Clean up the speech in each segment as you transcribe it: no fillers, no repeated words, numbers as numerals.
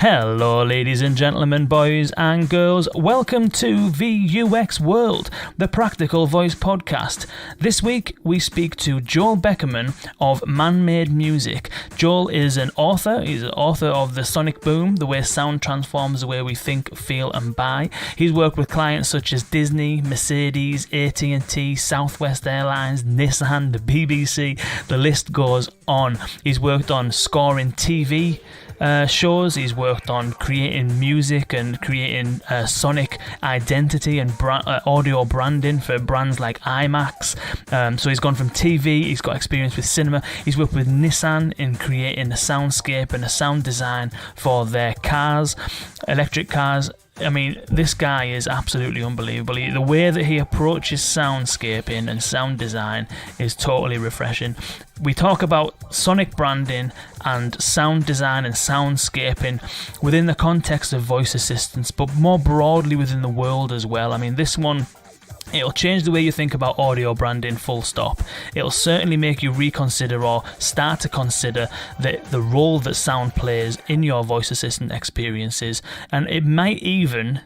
Hello, ladies and gentlemen, boys and girls. Welcome to VUX World, the Practical Voice podcast. This week, we speak to Joel Beckerman of Man-Made Music. Joel is an author. He's an author of The Sonic Boom, The Way Sound Transforms the Way We Think, Feel and Buy. He's worked with clients such as Disney, Mercedes, AT&T, Southwest Airlines, Nissan, the BBC. The list goes on. He's worked on scoring TV shows. He's worked on creating music and creating sonic identity and audio branding for brands like IMAX. So he's gone from TV, he's got experience with cinema, he's worked with Nissan in creating a soundscape and a sound design for their cars, electric cars. I mean, this guy is absolutely unbelievable. The way that he approaches soundscaping and sound design is totally refreshing. We talk about sonic branding and sound design and soundscaping within the context of voice assistants, but more broadly within the world as well. I mean, this one, it'll change the way you think about audio branding, full stop. It'll certainly make you reconsider or start to consider the role that sound plays in your voice assistant experiences. And it might even,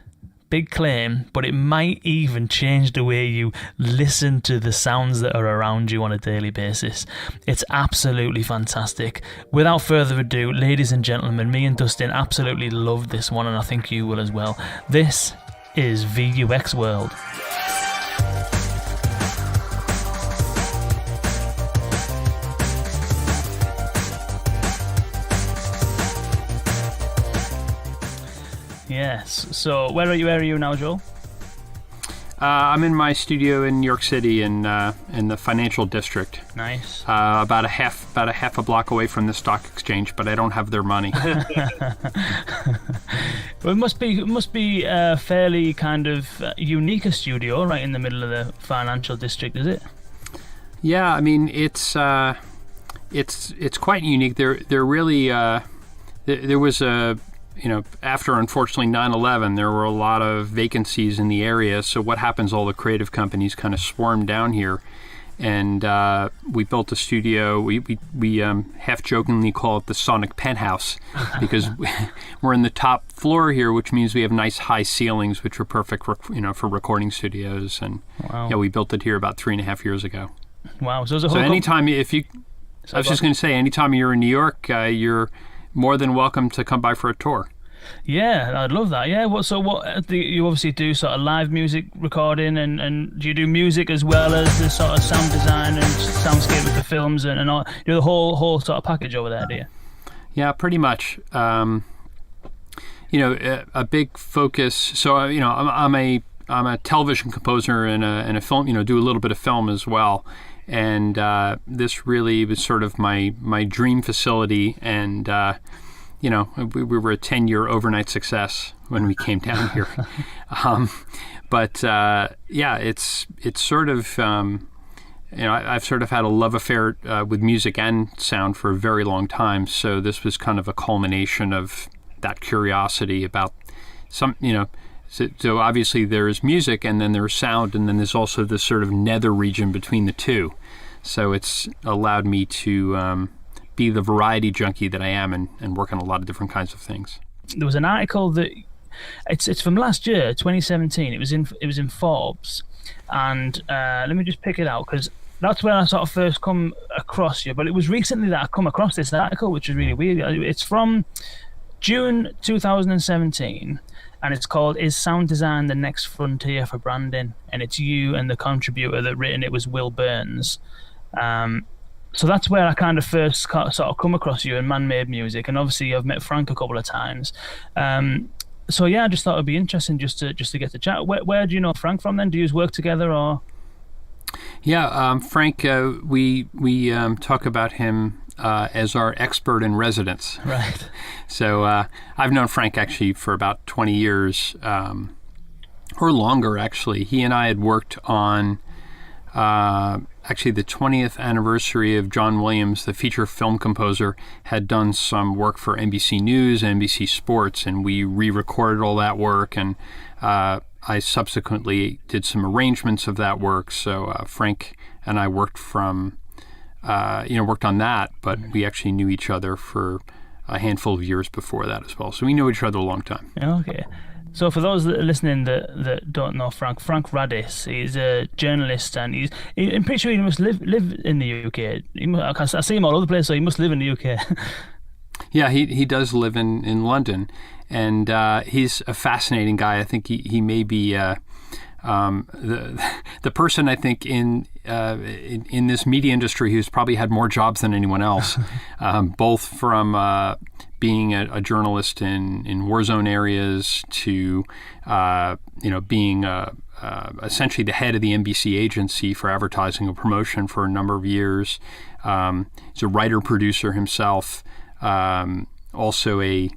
big claim, but it might even change the way you listen to the sounds that are around you on a daily basis. It's absolutely fantastic. Without further ado, ladies and gentlemen, me and Dustin absolutely loved this one, and I think you will as well. This is VUX World. Yes. So where are you now, Joel? I'm in my studio in New York City in the financial district. Nice. About a half a block away from the stock exchange, but I don't have their money. Well, it must be a fairly kind of unique a studio right in the middle of the financial district, is it? Yeah, I mean it's quite unique. There really there was a, after unfortunately 9/11, there were a lot of vacancies in the area. So what happens? All the creative companies kind of swarmed down here, and we built a studio. We half jokingly call it the Sonic Penthouse because we're in the top floor here, which means we have nice high ceilings, which are perfect for recording studios. And wow. Yeah, we built it here about 3.5 years ago. Wow! So anytime anytime you're in New York, you're more than welcome to come by for a tour. Yeah, I'd love that. Yeah. You obviously do sort of live music recording, and do you do music as well as the sort of sound design and soundscape with the films and all? You do the whole sort of package over there, do you? Yeah, pretty much. A big focus. So I'm a television composer and a film. Do a little bit of film as well. And this really was sort of my dream facility, and we were a 10-year overnight success when we came down here. It's sort of I've sort of had a love affair with music and sound for a very long time. So this was kind of a culmination of that curiosity about some. So obviously there's music, and then there's sound, and then there's also this sort of nether region between the two. So it's allowed me to be the variety junkie that I am and work on a lot of different kinds of things. There was an article that it's from last year, 2017. It was in Forbes, and let me just pick it out because that's where I sort of first come across you. But it was recently that I come across this article, which is really weird. It's from June 2017. And it's called "Is Sound Design the Next Frontier for Branding?" And it's you, and the contributor that written it was Will Burns. So that's where I kind of first sort of come across you in Man-Made Music, and obviously I've met Frank a couple of times. So yeah, I just thought it'd be interesting just to get to chat. Where do you know Frank from then? Do you work together or? Yeah, Frank. We talk about him as our expert in residence. Right. So I've known Frank actually for about 20 years, or longer actually. He and I had worked on actually the 20th anniversary of John Williams, the feature film composer, had done some work for NBC News and NBC Sports, and we re-recorded all that work, and I subsequently did some arrangements of that work. So Frank and I worked on that, but we actually knew each other for a handful of years before that as well. So we know each other a long time. Okay. So for those that are listening that don't know Frank Radis, he's a journalist, and I'm pretty sure he must live in the UK. I see him all over the place, so he must live in the UK. Yeah, he does live in London, and he's a fascinating guy. I think he may be the person, I think, in this media industry who's probably had more jobs than anyone else, both from being a journalist in war zone areas to being essentially the head of the NBC agency for advertising and promotion for a number of years. He's a writer-producer himself, also I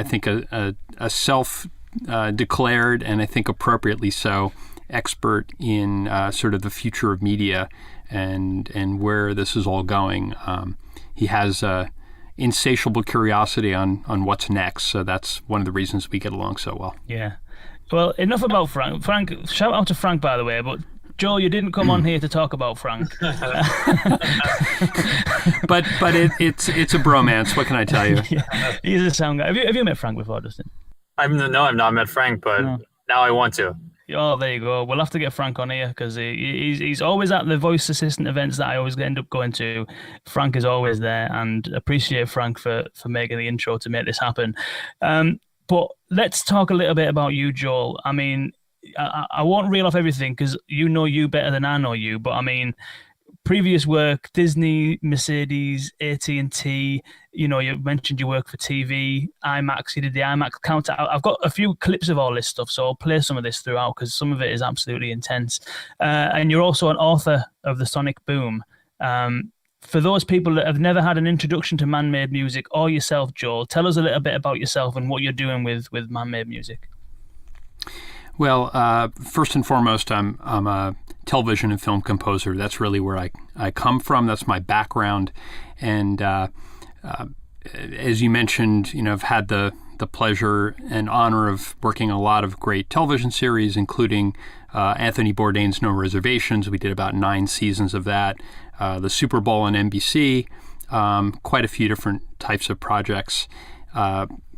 think a self-declared, and I think appropriately so, expert in sort of the future of media and where this is all going. He has insatiable curiosity on what's next, so that's one of the reasons we get along so well. Yeah. Well, enough about Frank. Frank, shout out to Frank, by the way, but Joel, you didn't come on here to talk about Frank. but it's a bromance. What can I tell you? Yeah, he's a sound guy. Have you met Frank before, Dustin? I've not met Frank, but now I want to. Oh, there you go. We'll have to get Frank on here because he's always at the voice assistant events that I always end up going to. Frank is always there, and appreciate Frank for making the intro to make this happen. But let's talk a little bit about you, Joel. I mean, I won't reel off everything because you know you better than I know you, but I mean, previous work, Disney, Mercedes, AT&T, you mentioned you work for TV, IMAX, you did the IMAX counter. I've got a few clips of all this stuff, so I'll play some of this throughout because some of it is absolutely intense. And you're also an author of The Sonic Boom. For those people that have never had an introduction to man-made music or yourself, Joel, tell us a little bit about yourself and what you're doing with man-made music. Well, first and foremost, I'm a television and film composer. That's really where I come from. That's my background. And as you mentioned, I've had the pleasure and honor of working on a lot of great television series, including Anthony Bourdain's No Reservations. We did about 9 seasons of that. The Super Bowl on NBC, quite a few different types of projects,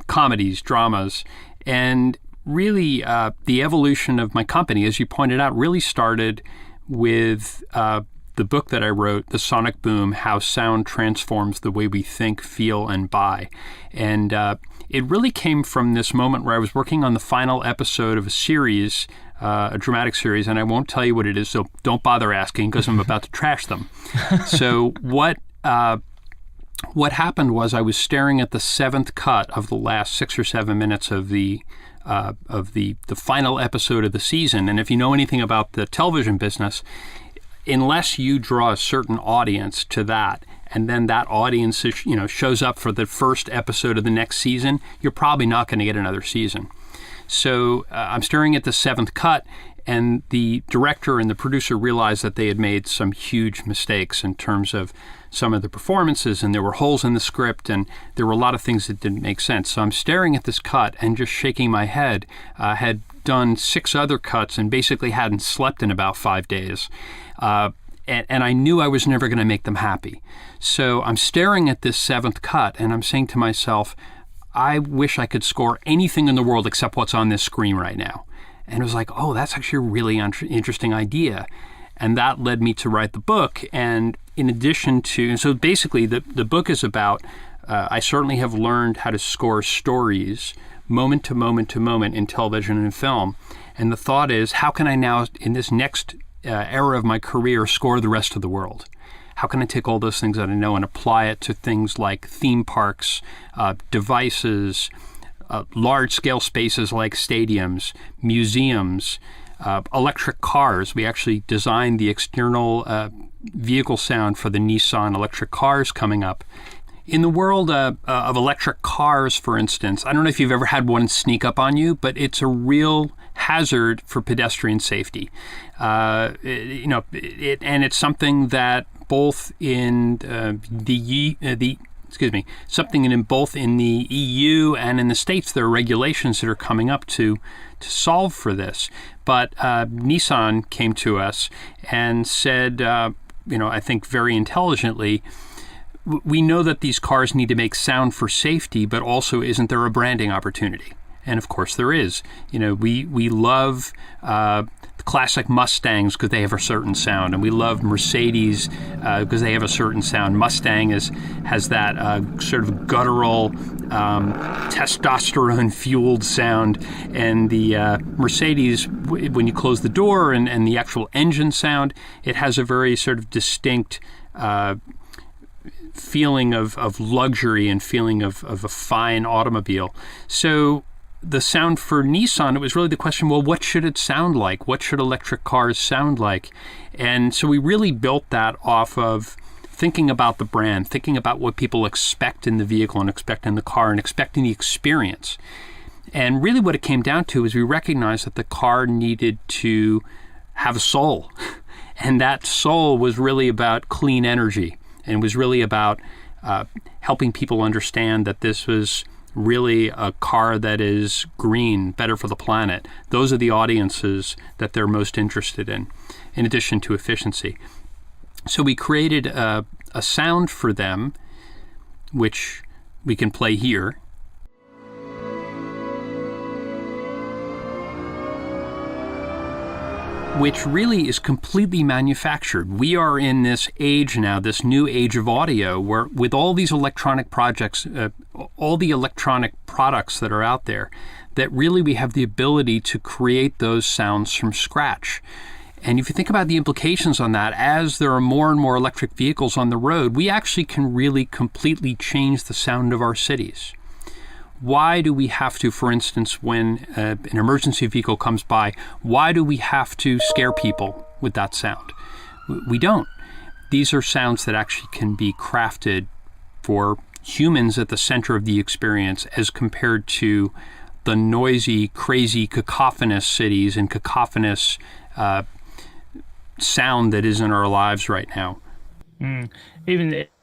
comedies, dramas, and really, the evolution of my company, as you pointed out, really started with the book that I wrote, The Sonic Boom, How Sound Transforms the Way We Think, Feel, and Buy. And it really came from this moment where I was working on the final episode of a series, a dramatic series, and I won't tell you what it is, so don't bother asking because I'm about to trash them. So what happened was I was staring at the 7th cut of the last 6 or 7 minutes of the final episode of the season. And if you know anything about the television business, unless you draw a certain audience to that, and then that audience shows up for the first episode of the next season, you're probably not going to get another season. So I'm staring at the 7th cut, and the director and the producer realized that they had made some huge mistakes in terms of some of the performances, and there were holes in the script, and there were a lot of things that didn't make sense. So I'm staring at this cut and just shaking my head. Had done 6 other cuts and basically hadn't slept in about 5 days. And I knew I was never going to make them happy. So I'm staring at this 7th cut, and I'm saying to myself, I wish I could score anything in the world except what's on this screen right now. And it was like, oh, that's actually a really interesting idea. And that led me to write the book. And in addition to, so basically the book is about, I certainly have learned how to score stories moment to moment to moment in television and film. And the thought is, how can I now, in this next era of my career, score the rest of the world? How can I take all those things that I know and apply it to things like theme parks, devices, large-scale spaces like stadiums, museums, electric cars? We actually designed the external vehicle sound for the Nissan electric cars coming up. In the world of electric cars, for instance, I don't know if you've ever had one sneak up on you, but it's a real hazard for pedestrian safety. And it's something that both in both in the EU and in the States, there are regulations that are coming up to solve for this. But Nissan came to us and said, I think very intelligently, we know that these cars need to make sound for safety, but also isn't there a branding opportunity? And of course there is. We love classic Mustangs because they have a certain sound, and we love Mercedes because they have a certain sound. Mustang has that sort of guttural, testosterone-fueled sound, and the Mercedes, when you close the door and the actual engine sound, it has a very sort of distinct feeling of luxury and feeling of a fine automobile. So the sound for Nissan, it was really the question, well, what should it sound like? What should electric cars sound like? And so we really built that off of thinking about the brand, thinking about what people expect in the vehicle and expect in the car and expecting the experience. And really what it came down to is we recognized that the car needed to have a soul. And that soul was really about clean energy, and was really about helping people understand that this was really a car that is green, better for the planet. Those are the audiences that they're most interested in addition to efficiency. So we created a sound for them, which we can play here. Which really is completely manufactured. We are in this age now, this new age of audio, where with all these electronic projects, all the electronic products that are out there, that really we have the ability to create those sounds from scratch. And if you think about the implications on that, as there are more and more electric vehicles on the road, we actually can really completely change the sound of our cities. Why do we have to, for instance, when an emergency vehicle comes by, why do we have to scare people with that sound? We don't. These are sounds that actually can be crafted for humans at the center of the experience, as compared to the noisy, crazy, cacophonous cities and cacophonous sound that is in our lives right now.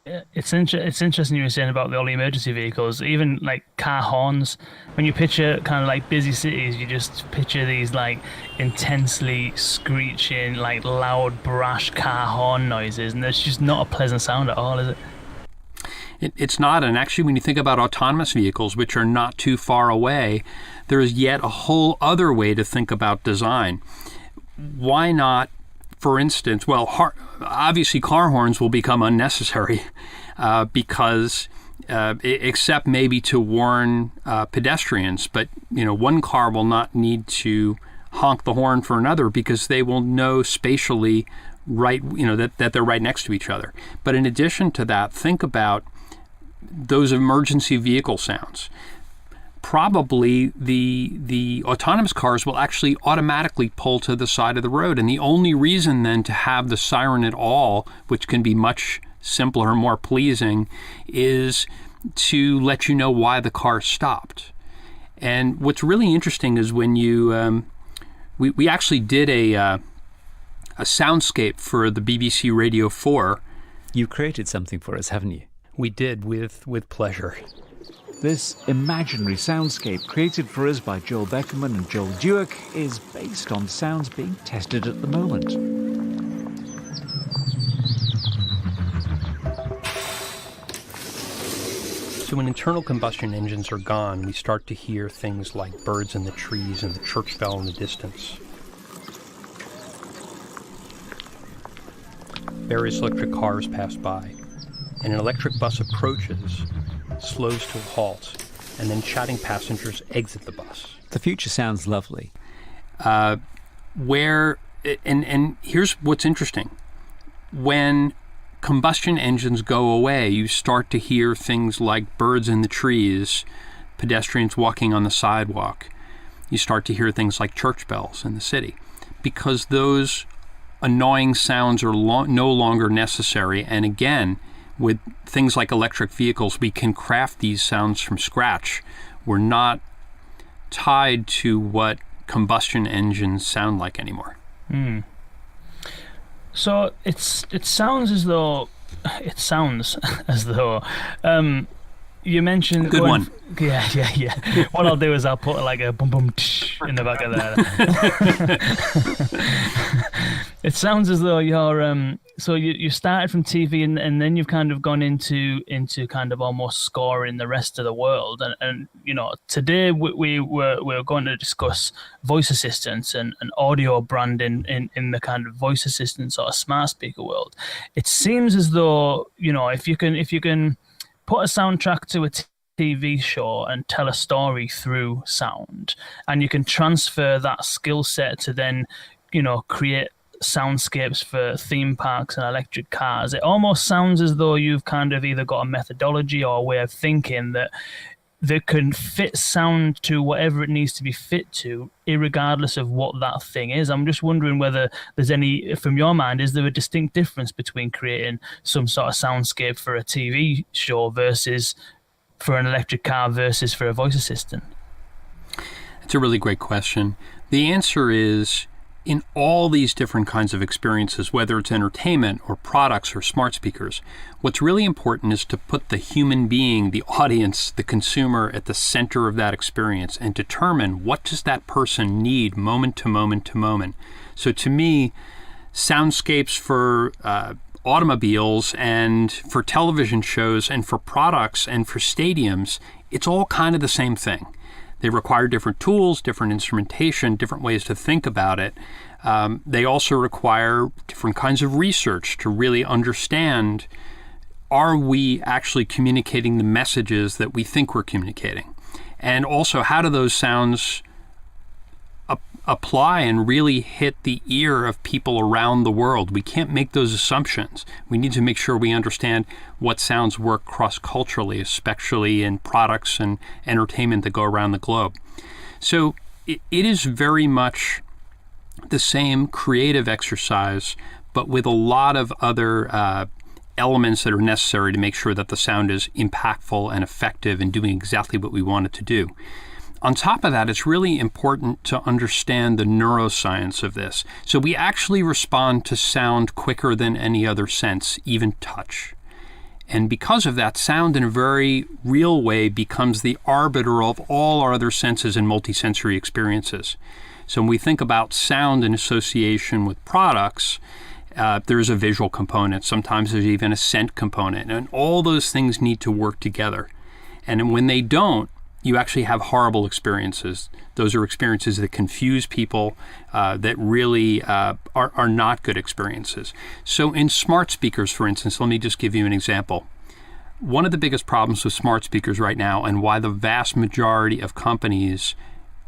It's interesting you were saying about all the emergency vehicles, even like car horns. When you picture kind of like busy cities, you just picture these like intensely screeching, like loud, brash car horn noises, and it's just not a pleasant sound at all, is it? It's not, and actually when you think about autonomous vehicles, which are not too far away, there is yet a whole other way to think about design. Why not, for instance, well, obviously car horns will become unnecessary because, except maybe to warn pedestrians, but one car will not need to honk the horn for another because they will know spatially that they're right next to each other. But in addition to that, think about those emergency vehicle sounds. Probably the autonomous cars will actually automatically pull to the side of the road. And the only reason then to have the siren at all, which can be much simpler and more pleasing, is to let you know why the car stopped. And what's really interesting is when you, we actually did a soundscape for the BBC Radio 4. You created something for us, haven't you? We did, with pleasure. This imaginary soundscape created for us by Joel Beckerman and Joel Dueck is based on sounds being tested at the moment. So when internal combustion engines are gone, we start to hear things like birds in the trees and the church bell in the distance. Various electric cars pass by, and an electric bus approaches, slows to a halt, and then chatting passengers exit the bus. The future sounds lovely. And here's what's interesting. When combustion engines go away, you start to hear things like birds in the trees, pedestrians walking on the sidewalk. You start to hear things like church bells in the city, because those annoying sounds are no longer necessary. And again, with things like electric vehicles, we can craft these sounds from scratch. We're not tied to what combustion engines sound like anymore. So it sounds as though you mentioned good one. Yeah. What I'll do is I'll put like a boom boom tsh in the back of It sounds as though you're so you started from TV and then you've kind of gone into kind of almost scoring the rest of the world. And you know, today we're going to discuss voice assistants and audio branding in the kind of voice assistant sort of smart speaker world. It seems as though, you know, if you can put a soundtrack to a TV show and tell a story through sound, and you can transfer that skill set to then, you know, create soundscapes for theme parks and electric cars. It almost sounds as though you've kind of either got a methodology or a way of thinking that can fit sound to whatever it needs to be fit to, irregardless of what that thing is. I'm just wondering whether there's any, from your mind, is there a distinct difference between creating some sort of soundscape for a TV show versus for an electric car versus for a voice assistant? It's a really great question. The answer is, in all these different kinds of experiences, whether it's entertainment or products or smart speakers, what's really important is to put the human being, the audience, the consumer at the center of that experience and determine what does that person need moment to moment to moment. So to me, soundscapes for automobiles and for television shows and for products and for stadiums, it's all kind of the same thing. They require different tools, different instrumentation, different ways to think about it. They also require different kinds of research to really understand, are we actually communicating the messages that we think we're communicating? And also, how do those sounds apply and really hit the ear of people around the world? We can't make those assumptions. We need to make sure we understand what sounds work cross-culturally, especially in products and entertainment that go around the globe. So it is very much the same creative exercise, but with a lot of other elements that are necessary to make sure that the sound is impactful and effective in doing exactly what we want it to do. On top of that, it's really important to understand the neuroscience of this. So we actually respond to sound quicker than any other sense, even touch. And because of that, sound in a very real way becomes the arbiter of all our other senses and multisensory experiences. So when we think about sound in association with products, there's a visual component. Sometimes there's even a scent component. And all those things need to work together. And when they don't, you actually have horrible experiences. Those are experiences that confuse people, that really are not good experiences. So in smart speakers, for instance, let me just give you an example. One of the biggest problems with smart speakers right now, and why the vast majority of companies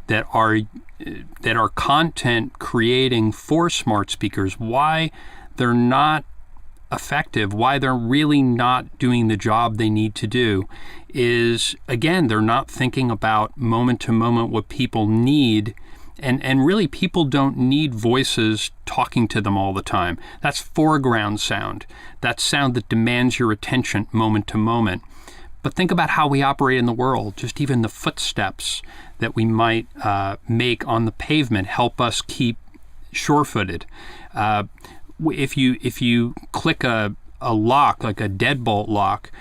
that are content creating for smart speakers, why they're not effective, why they're really not doing the job they need to do, is, again, they're not thinking about moment to moment what people need. And really, people don't need voices talking to them all the time. That's foreground sound. That's sound that demands your attention moment to moment. But think about how we operate in the world. Just even the footsteps that we might make on the pavement help us keep sure-footed. If you click a lock, like a deadbolt lock,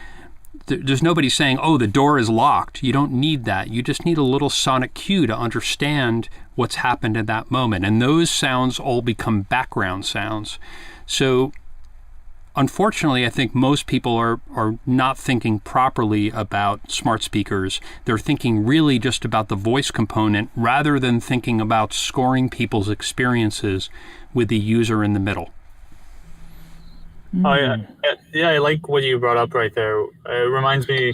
there's nobody saying, oh, the door is locked. You don't need that. You just need a little sonic cue to understand what's happened at that moment. And those sounds all become background sounds. So unfortunately, I think most people are not thinking properly about smart speakers. They're thinking really just about the voice component rather than thinking about scoring people's experiences with the user in the middle. Oh yeah, I like what you brought up right there. It reminds me.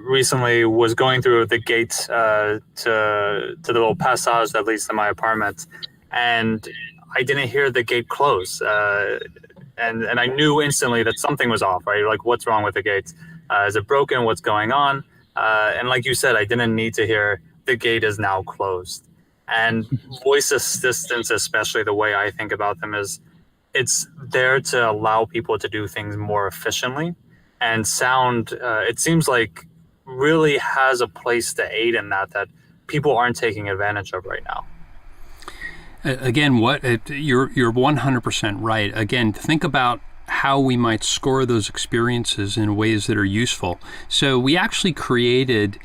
Recently, was going through the gates to the little passage that leads to my apartment, and I didn't hear the gate close. And I knew instantly that something was off. Right, like what's wrong with the gates? Is it broken? What's going on? And like you said, I didn't need to hear the gate is now closed. And voice assistants, especially the way I think about them, is it's there to allow people to do things more efficiently. And sound, it seems like, really has a place to aid in that people aren't taking advantage of right now. Again, you're 100% right. Again, think about how we might score those experiences in ways that are useful. So we actually created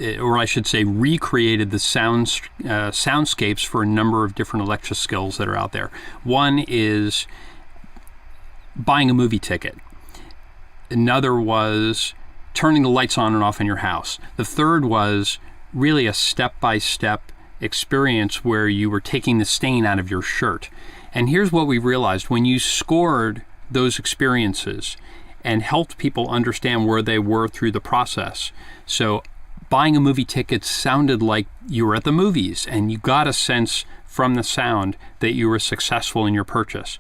or I should say recreated the soundscapes for a number of different Alexa skills that are out there. One is buying a movie ticket. Another was turning the lights on and off in your house. The third was really a step-by-step experience where you were taking the stain out of your shirt. And here's what we realized. When you scored those experiences and helped people understand where they were through the process. So buying a movie ticket sounded like you were at the movies, and you got a sense from the sound that you were successful in your purchase.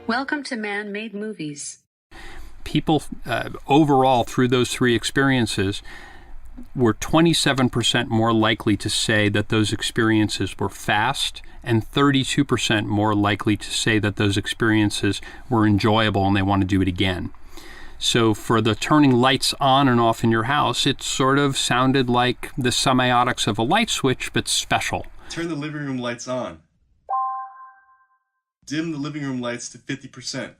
Welcome to Man-Made Movies. People overall through those three experiences were 27% more likely to say that those experiences were fast, and 32% more likely to say that those experiences were enjoyable and they want to do it again. So for the turning lights on and off in your house, it sort of sounded like the semiotics of a light switch, but special. Turn the living room lights on. Dim the living room lights to 50%.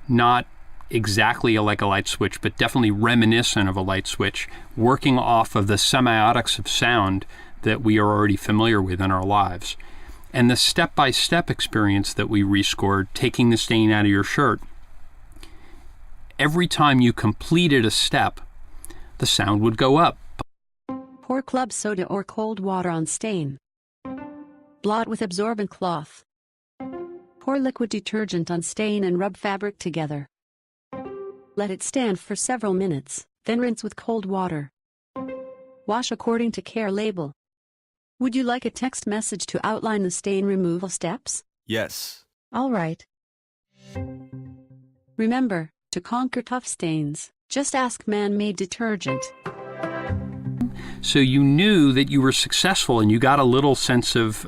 Not exactly like a light switch, but definitely reminiscent of a light switch, working off of the semiotics of sound that we are already familiar with in our lives. And the step-by-step experience that we rescored, taking the stain out of your shirt, every time you completed a step, the sound would go up. Pour club soda or cold water on stain. Blot with absorbent cloth. Pour liquid detergent on stain and rub fabric together. Let it stand for several minutes, then rinse with cold water. Wash according to care label. Would you like a text message to outline the stain removal steps? Yes. All right. Remember, to conquer tough stains, just ask Man-Made Detergent. So you knew that you were successful, and you got a little sense of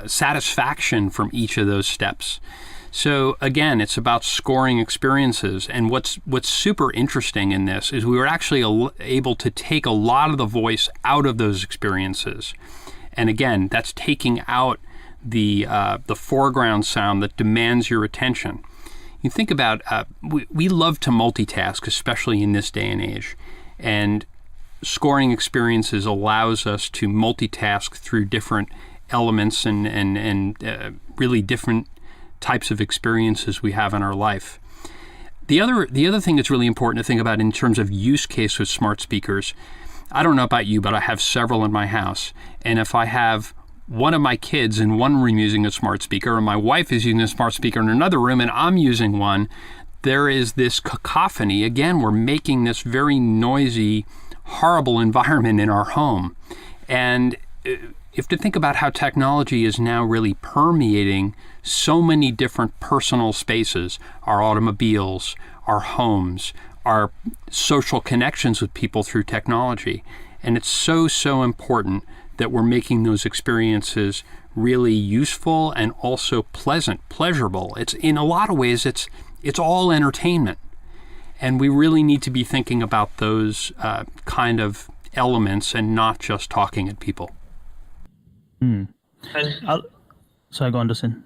satisfaction from each of those steps. So again, it's about scoring experiences. And what's super interesting in this is we were actually able to take a lot of the voice out of those experiences. And again, that's taking out the foreground sound that demands your attention. You think about, we love to multitask, especially in this day and age. And scoring experiences allows us to multitask through different elements and really different types of experiences we have in our life. The other thing that's really important to think about in terms of use case with smart speakers, I don't know about you, but I have several in my house. And if I have one of my kids in one room using a smart speaker, and my wife is using a smart speaker in another room, and I'm using one, there is this cacophony. Again, we're making this very noisy, horrible environment in our home. And if to think about how technology is now really permeating so many different personal spaces, our automobiles, our homes, our social connections with people through technology. And it's so important that we're making those experiences really useful and also pleasurable. It's in a lot of ways, it's all entertainment. And we really need to be thinking about those kind of elements and not just talking at people. Sorry, go on, Dustin.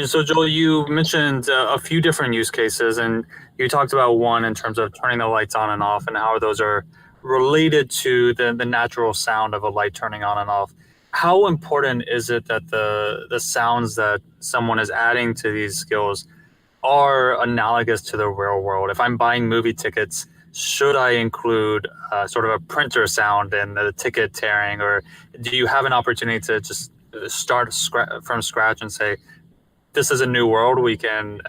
So, Joel, you mentioned a few different use cases, and you talked about one in terms of turning the lights on and off and how those are related to the natural sound of a light turning on and off. How important is it that the sounds that someone is adding to these skills are analogous to the real world? If I'm buying movie tickets, should I include sort of a printer sound in the ticket tearing, or do you have an opportunity to just start from scratch and say, this is a new world, we can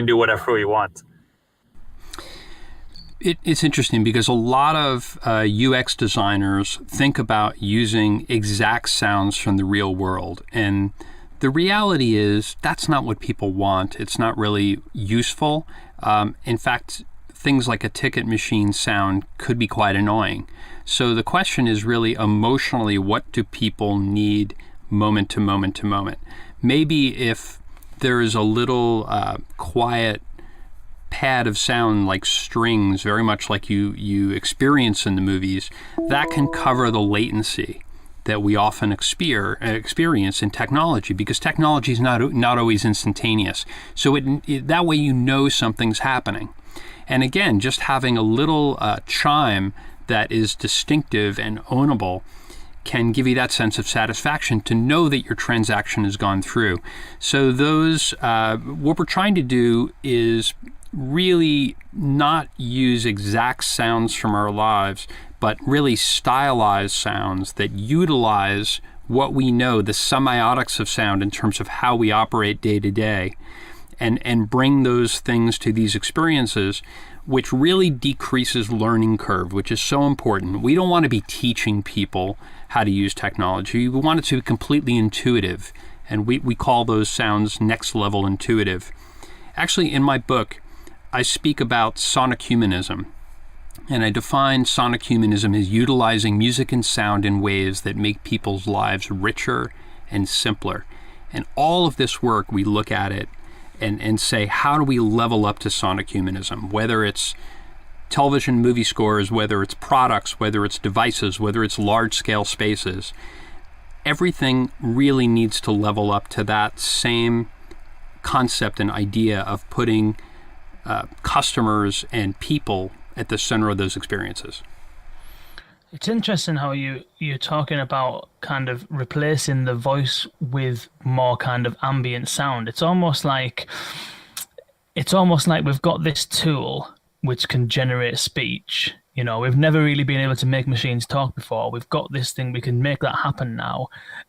do whatever we want? It's interesting because a lot of UX designers think about using exact sounds from the real world. And the reality is that's not what people want. It's not really useful. In fact, things like a ticket machine sound could be quite annoying. So the question is really emotionally, what do people need moment to moment to moment? Maybe if there is a little quiet pad of sound like strings, very much like you experience in the movies, that can cover the latency that we often experience in technology, because technology is not always instantaneous. So that way you know something's happening. And again, just having a little chime that is distinctive and ownable can give you that sense of satisfaction to know that your transaction has gone through. So what we're trying to do is really not use exact sounds from our lives, but really stylized sounds that utilize what we know, the semiotics of sound in terms of how we operate day to day, and bring those things to these experiences, which really decreases learning curve, which is so important. We don't want to be teaching people how to use technology. We want it to be completely intuitive, and we call those sounds next level intuitive. Actually, in my book, I speak about sonic humanism, and I define sonic humanism as utilizing music and sound in ways that make people's lives richer and simpler. And all of this work, we look at it and say, how do we level up to sonic humanism? Whether it's television movie scores, whether it's products, whether it's devices, whether it's large-scale spaces, everything really needs to level up to that same concept and idea of putting customers and people at the center of those experiences. It's interesting how you're talking about kind of replacing the voice with more kind of ambient sound. It's almost like we've got this tool which can generate speech. You know, we've never really been able to make machines talk before. We've got this thing, we can make that happen now.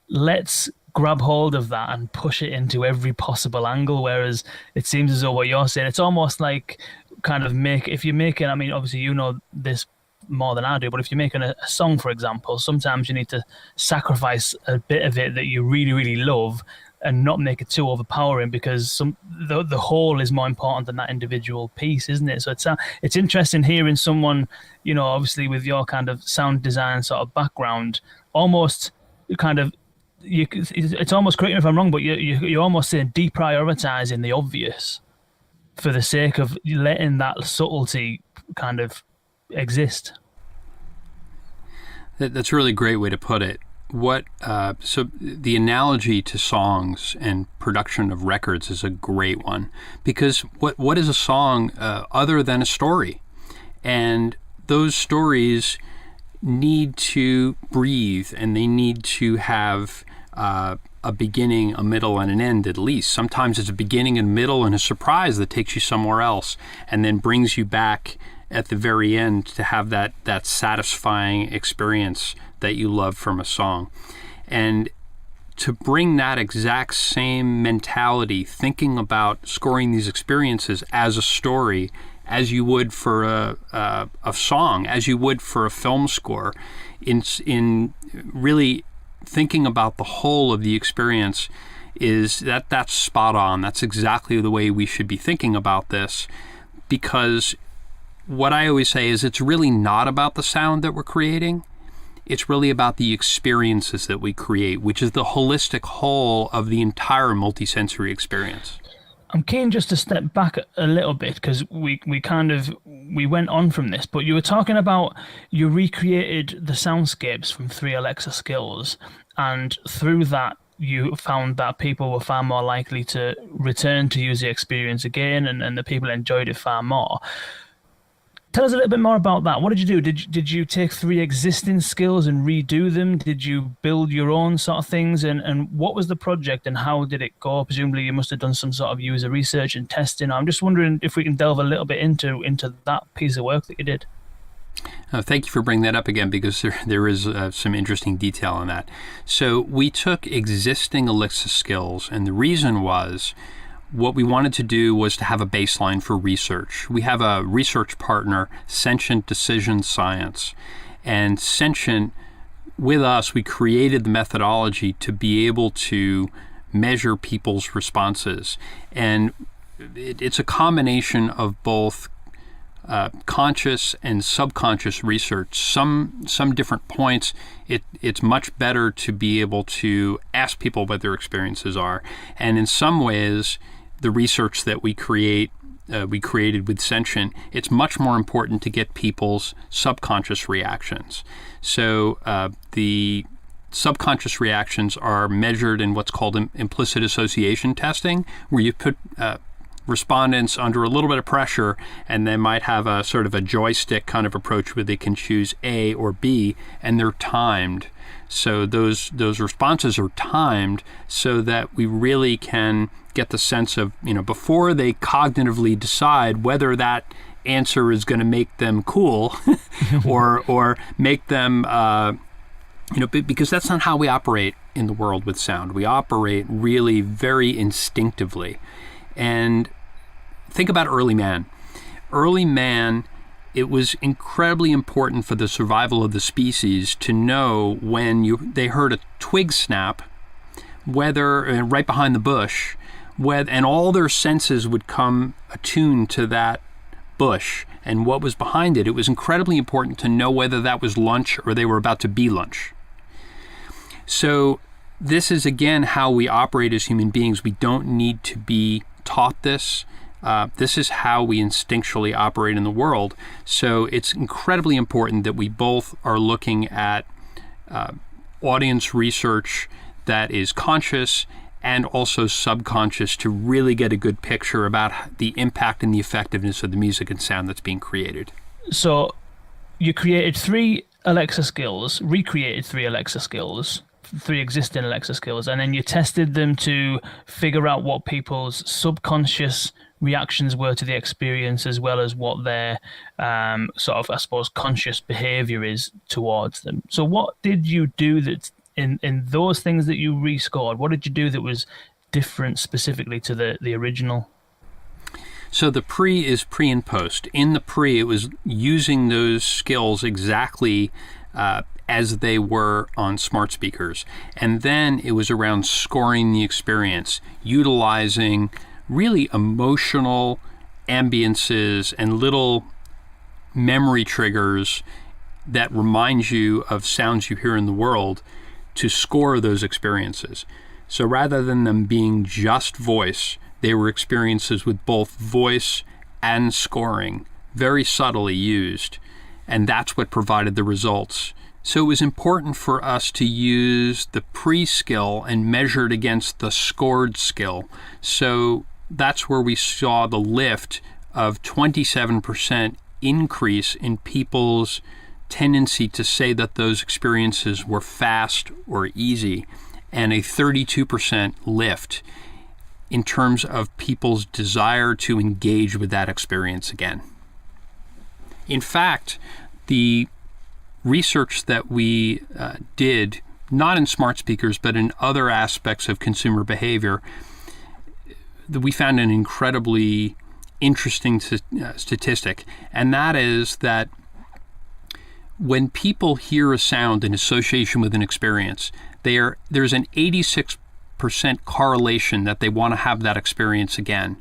Let's grab hold of that and push it into every possible angle, whereas it seems as though what you're saying, it's almost like kind of if you're making, I mean, obviously you know this more than I do, but if you're making a song, for example, sometimes you need to sacrifice a bit of it that you really, really love and not make it too overpowering, because the whole is more important than that individual piece, isn't it? So it's interesting hearing someone, you know, obviously with your kind of sound design sort of background, almost kind of, it's almost, correct me if I'm wrong, but you're almost saying deprioritizing the obvious for the sake of letting that subtlety kind of exist. That's a really great way to put it. So the analogy to songs and production of records is a great one, because what is a song other than a story? And those stories need to breathe, and they need to have a beginning, a middle, and an end at least. Sometimes it's a beginning and middle and a surprise that takes you somewhere else and then brings you back at the very end to have that satisfying experience that you love from a song. And to bring that exact same mentality, thinking about scoring these experiences as a story, as you would for a song, as you would for a film score, in really thinking about the whole of the experience, that's spot on. That's exactly the way we should be thinking about this, because what I always say is it's really not about the sound that we're creating. It's really about the experiences that we create, which is the holistic whole of the entire multisensory experience. I'm keen just to step back a little bit, because we went on from this, but you were talking about you recreated the soundscapes from 3 Alexa skills, and through that you found that people were far more likely to return to use the experience again, and the people enjoyed it far more. Tell us a little bit more about that. What did you do? Did you take 3 existing skills and redo them? Did you build your own sort of things? And what was the project and how did it go? Presumably you must have done some sort of user research and testing. I'm just wondering if we can delve a little bit into that piece of work that you did. Thank you for bringing that up again, because there is some interesting detail on that. So we took existing Alexa skills, and the reason was, what we wanted to do was to have a baseline for research. We have a research partner, Sentient Decision Science. And Sentient, with us, we created the methodology to be able to measure people's responses. And it's a combination of both conscious and subconscious research. Some different points, it's much better to be able to ask people what their experiences are. And in some ways, the research that we created with Sentient, it's much more important to get people's subconscious reactions. So the subconscious reactions are measured in what's called implicit association testing, where you put respondents under a little bit of pressure, and they might have a sort of a joystick kind of approach where they can choose A or B, and they're timed. So those responses are timed so that we really can get the sense of, before they cognitively decide whether that answer is going to make them cool or make them, because that's not how we operate in the world with sound. We operate really very instinctively. And think about early man. Early man, it was incredibly important for the survival of the species to know when they heard a twig snap, whether right behind the bush, and all their senses would come attuned to that bush and what was behind it. It was incredibly important to know whether that was lunch or they were about to be lunch. So this is, again, how we operate as human beings. We don't need to be taught this. This is how we instinctually operate in the world. So it's incredibly important that we both are looking at audience research that is conscious and also subconscious to really get a good picture about the impact and the effectiveness of the music and sound that's being created. So you created recreated three Alexa skills, three existing Alexa skills, and then you tested them to figure out what people's subconscious reactions were to the experience, as well as what their sort of, I suppose, conscious behavior is towards them. So what did you do that in those things that you rescored? What did you do that was different specifically to the original? So the pre is pre and post. In the pre, it was using those skills exactly as they were on smart speakers. And then it was around scoring the experience, utilizing really emotional ambiances and little memory triggers that remind you of sounds you hear in the world to score those experiences. So rather than them being just voice, they were experiences with both voice and scoring, very subtly used. And that's what provided the results. So it was important for us to use the pre-skill and measure it against the scored skill. So that's where we saw the lift of 27% increase in people's tendency to say that those experiences were fast or easy, and a 32% lift in terms of people's desire to engage with that experience again. In fact, the research that we did, not in smart speakers, but in other aspects of consumer behavior, we found an incredibly interesting statistic, and that is that when people hear a sound in association with an experience, there's an 86% correlation that they want to have that experience again.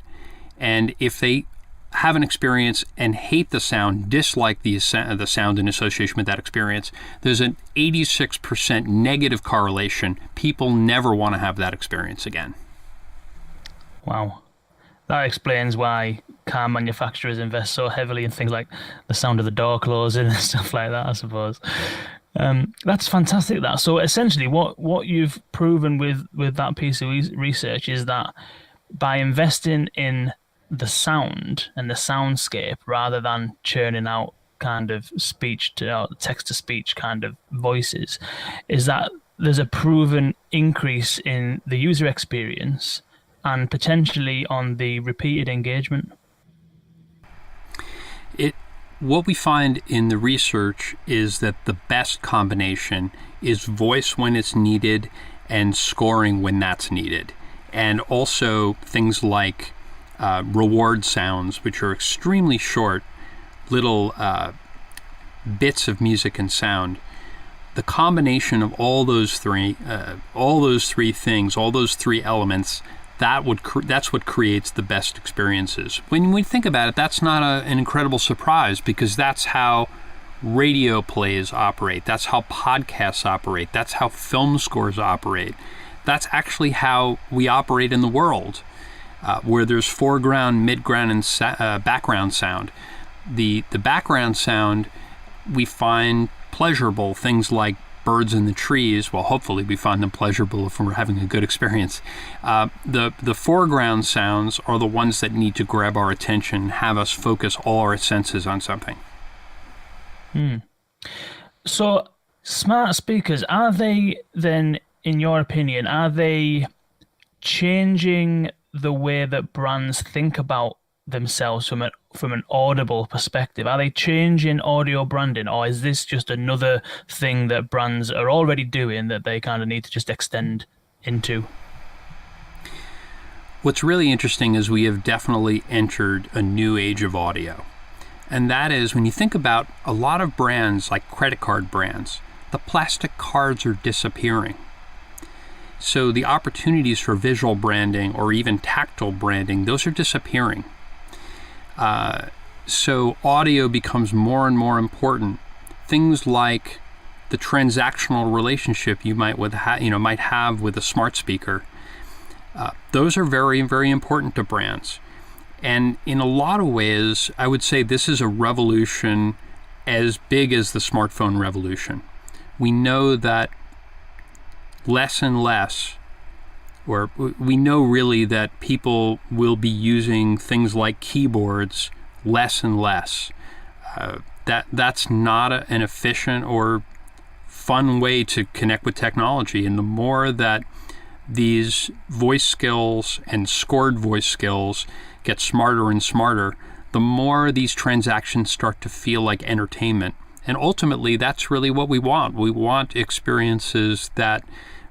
And if they have an experience and hate the sound, dislike the sound in association with that experience, there's an 86% negative correlation. People never want to have that experience again. Wow. That explains why car manufacturers invest so heavily in things like the sound of the door closing and stuff like that, I suppose. That's fantastic. That so essentially what you've proven with that piece of research is that by investing in the sound and the soundscape rather than churning out kind of speech to text to speech kind of voices, is that there's a proven increase in the user experience and potentially on the repeated engagement. What we find in the research is that the best combination is voice when it's needed and scoring when that's needed. And also things like reward sounds, which are extremely short, little bits of music and sound. The combination of all those three things, all those three elements, that's what creates the best experiences. When we think about it, that's not an incredible surprise, because that's how radio plays operate. That's how podcasts operate. That's how film scores operate. That's actually how we operate in the world, where there's foreground, midground, and background sound. The background sound we find pleasurable, things like birds in the trees, well, hopefully we find them pleasurable if we're having a good experience. The foreground sounds are the ones that need to grab our attention, have us focus all our senses on something. So, smart speakers, are they then, in your opinion, are they changing the way that brands think about themselves from an audible perspective? Are they changing audio branding, or is this just another thing that brands are already doing that they kind of need to just extend into? What's really interesting is we have definitely entered a new age of audio. And that is, when you think about a lot of brands, like credit card brands, the plastic cards are disappearing. So the opportunities for visual branding or even tactile branding, those are disappearing. So audio becomes more and more important. Things like the transactional relationship you might have with a smart speaker, those are very, very important to brands. And in a lot of ways, I would say this is a revolution as big as the smartphone revolution. We know that less and less, or we know really that people will be using things like keyboards less and less. That's not an efficient or fun way to connect with technology. And the more that these voice skills and scored voice skills get smarter and smarter, the more these transactions start to feel like entertainment. And ultimately, that's really what we want. We want experiences that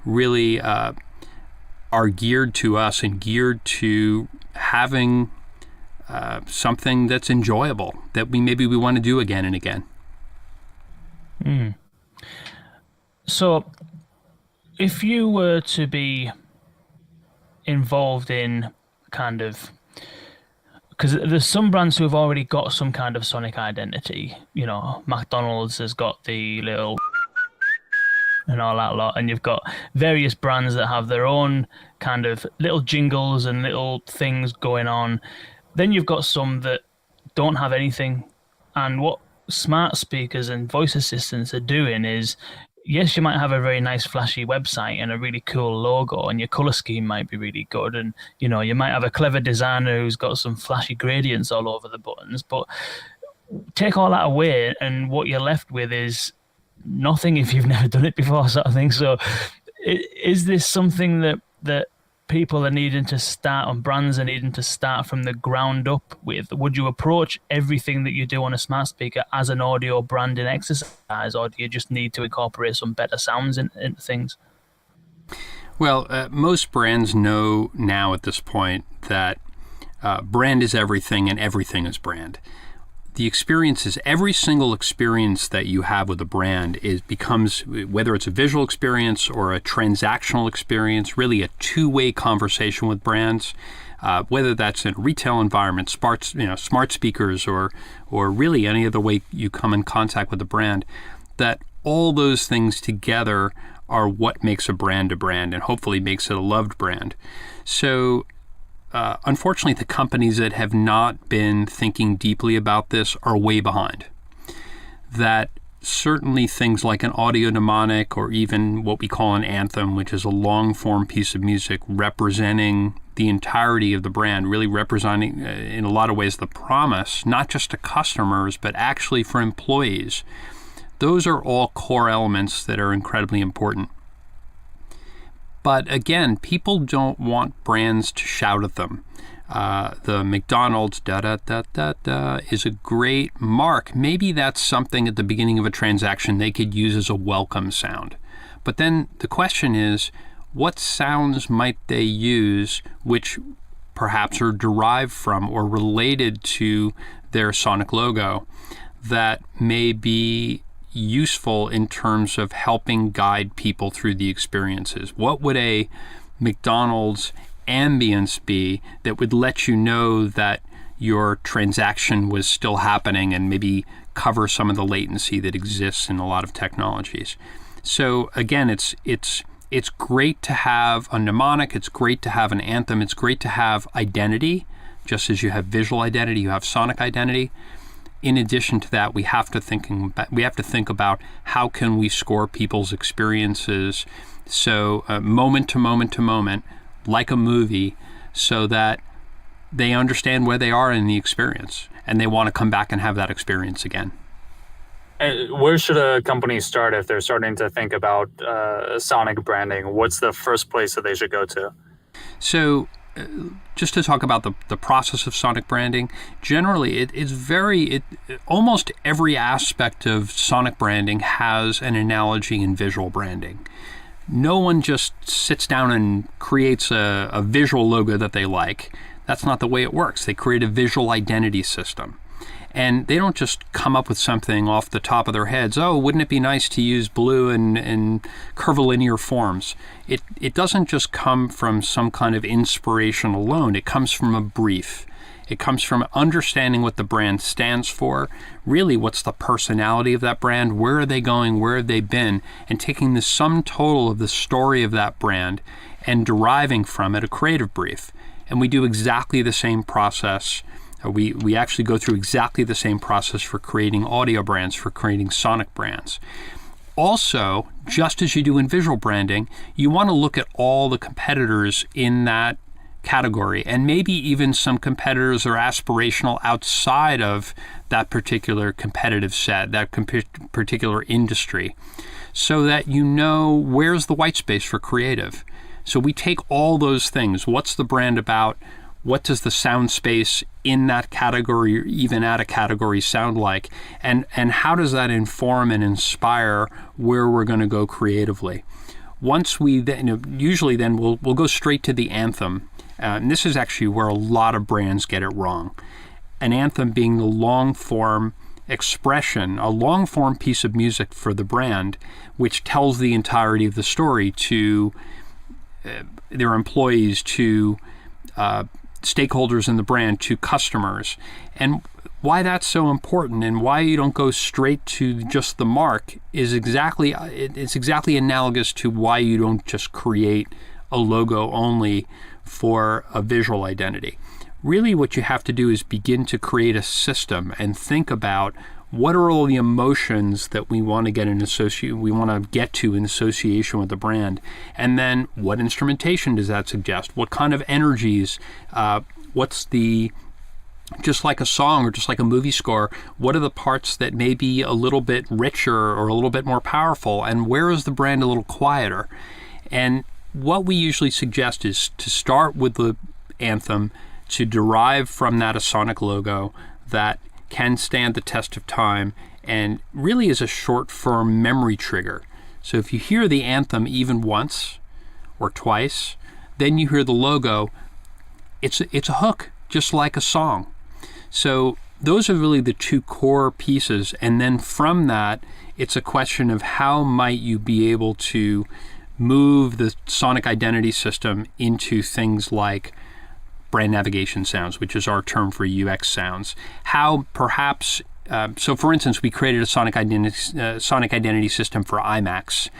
really are geared to us and geared to having something that's enjoyable, that we want to do again and again. So, if you were to be involved in kind of, because there's some brands who have already got some kind of sonic identity. You know, McDonald's has got the little and all that lot, and you've got various brands that have their own kind of little jingles and little things going on. Then you've got some that don't have anything, and what smart speakers and voice assistants are doing is, yes, you might have a very nice flashy website and a really cool logo, and your color scheme might be really good, and you know, you might have a clever designer who's got some flashy gradients all over the buttons, but take all that away and what you're left with is nothing if you've never done it before, sort of thing. So is this something that people are needing to start, and brands are needing to start from the ground up with? Would you approach everything that you do on a smart speaker as an audio branding exercise, or do you just need to incorporate some better sounds into things? Well, most brands know now at this point that brand is everything and everything is brand. The experiences, every single experience that you have with a brand becomes, whether it's a visual experience or a transactional experience, really a two-way conversation with brands, whether that's in a retail environment, smart speakers, or really any other way you come in contact with a brand, that all those things together are what makes a brand and hopefully makes it a loved brand. So unfortunately, the companies that have not been thinking deeply about this are way behind. That certainly things like an audio mnemonic, or even what we call an anthem, which is a long-form piece of music representing the entirety of the brand, really representing, in a lot of ways, the promise, not just to customers, but actually for employees. Those are all core elements that are incredibly important. But again, people don't want brands to shout at them. The McDonald's da-da-da-da-da is a great mark. Maybe that's something at the beginning of a transaction they could use as a welcome sound. But then the question is, what sounds might they use which perhaps are derived from or related to their sonic logo that may be useful in terms of helping guide people through the experiences? What would a McDonald's ambience be that would let you know that your transaction was still happening and maybe cover some of the latency that exists in a lot of technologies? So again, it's great to have a mnemonic, it's great to have an anthem, it's great to have identity. Just as you have visual identity, you have sonic identity. in addition to that, we have to think about how can we score people's experiences, so moment to moment to moment, like a movie, so that they understand where they are in the experience and they want to come back and have that experience again. Where should a company start if they're starting to think about sonic branding? What's the first place that they should go to? So just to talk about the process of sonic branding, generally almost every aspect of sonic branding has an analogy in visual branding. No one just sits down and creates a visual logo that they like. That's not the way it works. They create a visual identity system. And they don't just come up with something off the top of their heads. Oh, wouldn't it be nice to use blue and curvilinear forms? It doesn't just come from some kind of inspiration alone. It comes from a brief. It comes from understanding what the brand stands for, really what's the personality of that brand, where are they going, where have they been, and taking the sum total of the story of that brand and deriving from it a creative brief. And we do exactly the same process. We actually go through exactly the same process for creating audio brands, for creating sonic brands. Also, just as you do in visual branding, you want to look at all the competitors in that category, and maybe even some competitors are aspirational outside of that particular competitive set, that particular industry, so that you know where's the white space for creative. So we take all those things. What's the brand about? What does the sound space in that category, or even at a category, sound like? And how does that inform and inspire where we're going to go creatively? Once we then, usually then we'll go straight to the anthem. And this is actually where a lot of brands get it wrong. An anthem being the long-form expression, a long-form piece of music for the brand, which tells the entirety of the story to their employees, to stakeholders in the brand, to customers. And why that's so important and why you don't go straight to just the mark is exactly analogous to why you don't just create a logo only for a visual identity. Really what you have to do is begin to create a system and think about what are all the emotions that we want to get to in association with the brand, and then what instrumentation does that suggest? What kind of energies? Just like a song or just like a movie score, what are the parts that may be a little bit richer or a little bit more powerful, and where is the brand a little quieter? And what we usually suggest is to start with the anthem, to derive from that a sonic logo that can stand the test of time and really is a short, firm memory trigger. So if you hear the anthem even once or twice, then you hear the logo, it's a hook, just like a song. So those are really the two core pieces. And then from that, it's a question of how might you be able to move the sonic identity system into things like brand navigation sounds, which is our term for UX sounds. How perhaps, so for instance, we created a sonic identity system for IMAX.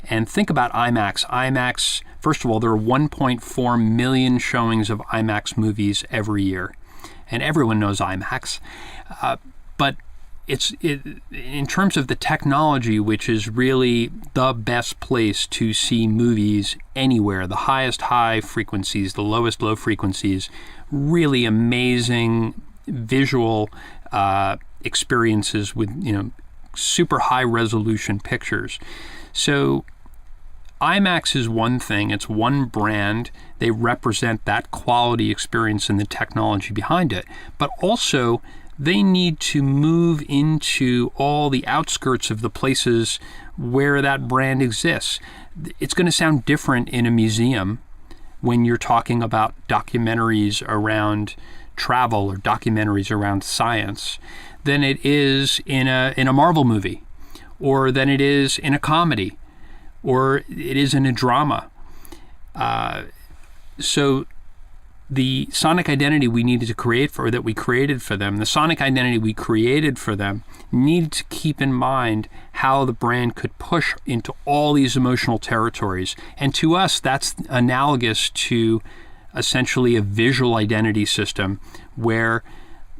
And think about IMAX. IMAX, first of all, there are 1.4 million showings of IMAX movies every year. And everyone knows IMAX. But in terms of the technology, which is really the best place to see movies anywhere, the highest high frequencies, the lowest low frequencies, really amazing visual experiences with super high resolution pictures. So IMAX is one thing, it's one brand, they represent that quality experience and the technology behind it, but also they need to move into all the outskirts of the places where that brand exists. It's going to sound different in a museum when you're talking about documentaries around travel or documentaries around science than it is in a Marvel movie, or than it is in a comedy, or it is in a drama. So the sonic identity we needed to create that we created for them, the sonic identity we created for them needed to keep in mind how the brand could push into all these emotional territories. And to us, that's analogous to essentially a visual identity system where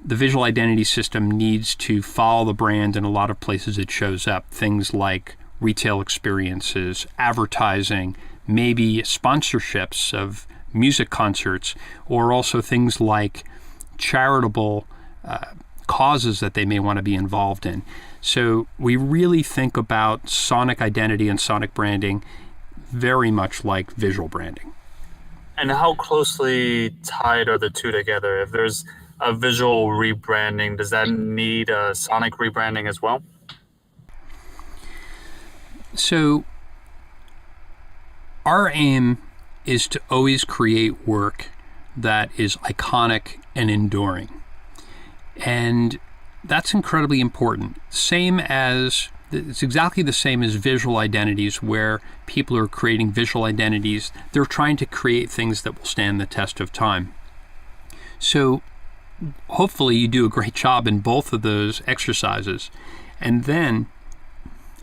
the visual identity system needs to follow the brand in a lot of places it shows up. Things like retail experiences, advertising, maybe sponsorships of music concerts, or also things like charitable causes that they may want to be involved in. So we really think about sonic identity and sonic branding very much like visual branding. And how closely tied are the two together? If there's a visual rebranding, does that need a sonic rebranding as well? So our aim is to always create work that is iconic and enduring. And that's incredibly important. It's exactly the same as visual identities, where people are creating visual identities. They're trying to create things that will stand the test of time. So hopefully you do a great job in both of those exercises. And then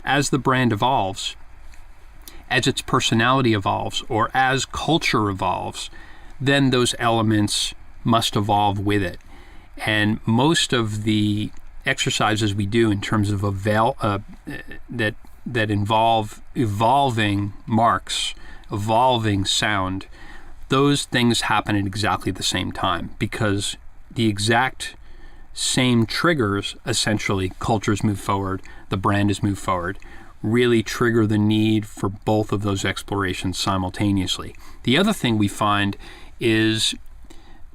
as the brand evolves, as its personality evolves, or as culture evolves, then those elements must evolve with it. And most of the exercises we do in terms of that involve evolving marks, evolving sound, those things happen at exactly the same time, because the exact same triggers, essentially, cultures move forward, the brand has moved forward, really trigger the need for both of those explorations simultaneously. The other thing we find is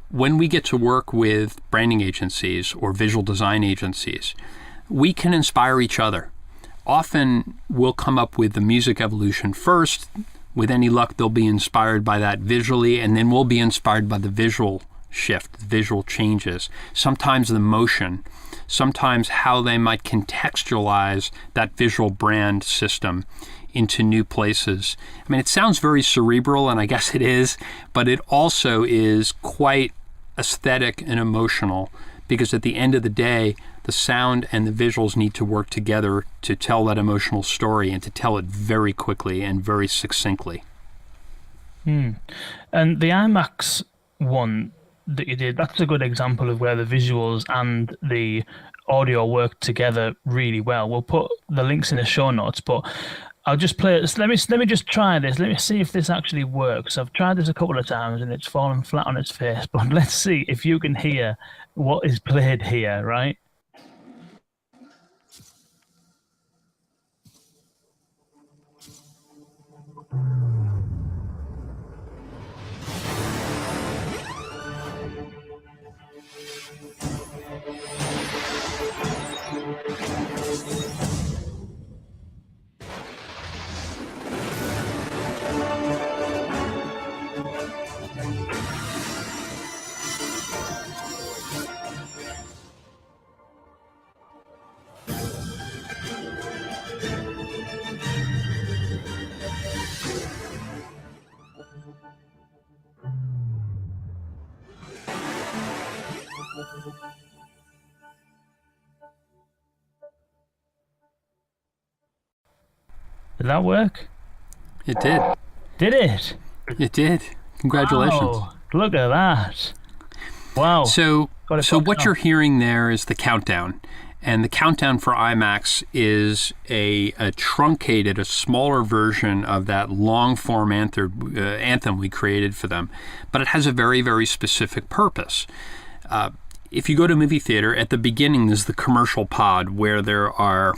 when we get to work with branding agencies or visual design agencies, we can inspire each other. Often we'll come up with the music evolution first. With any luck, they'll be inspired by that visually, and then we'll be inspired by the visual shift, the visual changes, sometimes the motion, sometimes how they might contextualize that visual brand system into new places. I mean, it sounds very cerebral, and I guess it is, but it also is quite aesthetic and emotional, because at the end of the day, the sound and the visuals need to work together to tell that emotional story, and to tell it very quickly and very succinctly. And the IMAX one that you did, that's a good example of where the visuals and the audio work together really well. We'll put the links in the show notes, but I'll just play it. Let me just try this. Let me see if this actually works. I've tried this a couple of times and it's fallen flat on its face, but let's see if you can hear what is played here, right? Did that work? It did. Did it? It did. Congratulations. Wow, look at that. Wow. So what you're hearing there is the countdown. And the countdown for IMAX is a truncated, a smaller version of that long-form anthem we created for them. But it has a very, very specific purpose. If you go to a movie theater, at the beginning there's the commercial pod, where there are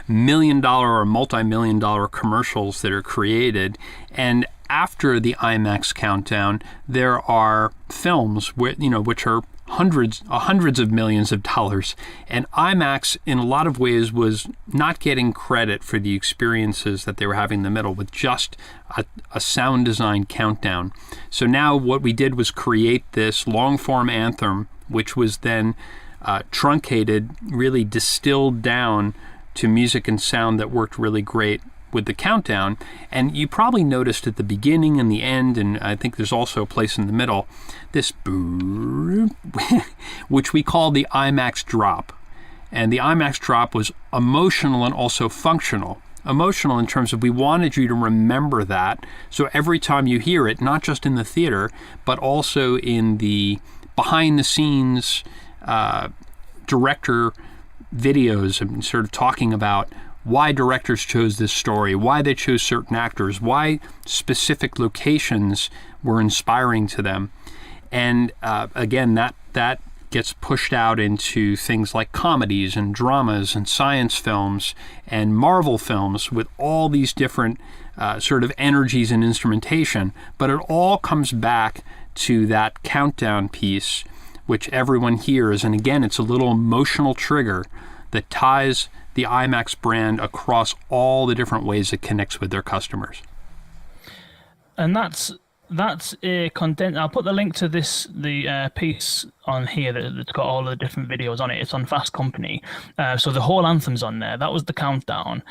million-dollar or multi-million-dollar commercials that are created. And after the IMAX countdown, there are films which are hundreds of millions of dollars. And IMAX, in a lot of ways, was not getting credit for the experiences that they were having in the middle with just a sound design countdown. So now what we did was create this long-form anthem, which was then truncated, really distilled down to music and sound that worked really great with the countdown. And you probably noticed at the beginning and the end, and I think there's also a place in the middle, this boop, which we call the IMAX drop. And the IMAX drop was emotional and also functional. Emotional in terms of we wanted you to remember that. So every time you hear it, not just in the theater, but also in the behind the scenes director videos and sort of talking about why directors chose this story, why they chose certain actors, why specific locations were inspiring to them. And again, that gets pushed out into things like comedies and dramas and science films and Marvel films with all these different sort of energies and instrumentation. But it all comes back to that countdown piece, which everyone hears. And again, it's a little emotional trigger that ties the IMAX brand across all the different ways it connects with their customers. And that's a content. I'll put the link to the piece on here that's got all the different videos on it. It's on Fast Company, so the whole anthem's on there. That was the countdown.